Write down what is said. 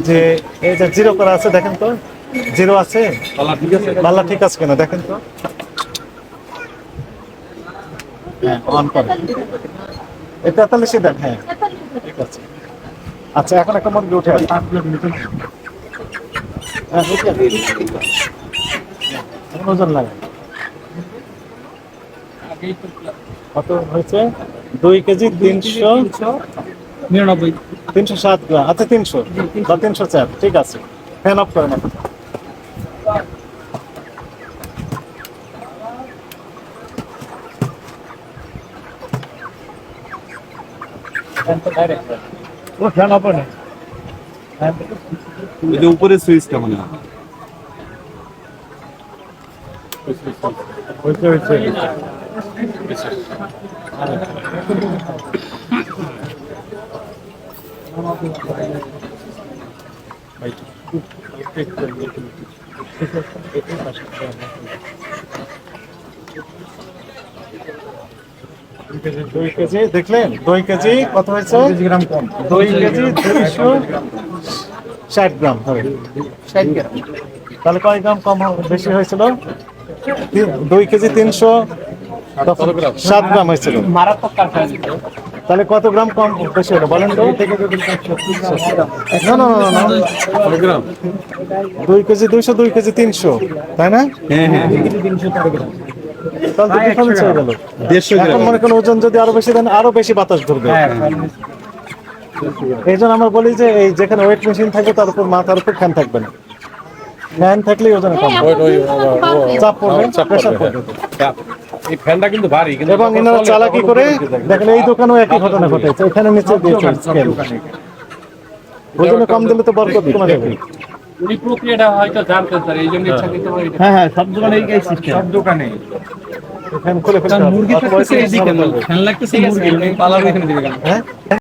যে এই যে জিরো করা আছে দেখেন তো, জিরো আছে, পাল্লা ঠিক আছে কিনা দেখেন তো। হ্যাঁ, অন করেন। এই 43 দেন, হ্যাঁ ঠিক আছে। আচ্ছা, এখন একটা মুরগি উঠে আসে। হ্যাঁ, উঠে আসে। এখন ওজন লাগে কত হয়েছে? 2 কেজি 399, 307 গ্রাম। আচ্ছা 300 বা 304, ঠিক আছে। ফ্যান অফ করেন এখন। ফ্যান অফ করেন। ওই যে উপরে সুইচটা মনে হয়। দুই কেজি দেখলেন, 2 কেজি কত হয়েছে? 2 কেজি 260 গ্রাম হবে। 60 গ্রাম, তাহলে কয় গ্রাম কম বেশি হয়েছিল? 2 কেজি 307 গ্রাম হয়েছিল। তাহলে কত গ্রাম কম বেশি হলো বলেন তো? না না না না, 2 কেজি 200, 2 কেজি 300, তাই না? হ্যাঁ হ্যাঁ, তাহলে তো ডিফারেন্স হয়ে গেল। 150 এখন গ্রাম। মনে করেন ওজন যদি আরো বেশি দেন, আরো বেশি বাতাস ঘুরবে। এই জন্য আমরা বলি যে এই যেখানে ওয়েট মেশিন থাকবে তার উপর মাথার উপর ফ্যান থাকবে না। ফ্যান থাকলে ওজন কম চাপ পড়বে, প্রেসার পড়বে। এই ফ্যানটা কিন্তু ভারী, কিন্তু এবং এনারা চালাকি করে দেখেন, এই দোকানেও একই ঘটনা ঘটেছে। এখানে নিচে দিয়েছে স্কেল, ওজনে কম দিলে তো বরকত কমে যাবে। উনি প্রক্রিয়াটা হয়তো জানতেন স্যার, এই জন্য ইচ্ছা কিন্তু হ্যাঁ হ্যাঁ, সব দোকানে এই সিস্টেম, সব দোকানে ফ্যান খুলে ফেলতে হবে। মুরগি থাকতেছে এইদিকে, ফ্যান লাগতেছে মুরগি পালার এখানে দিবে কেন? হ্যাঁ।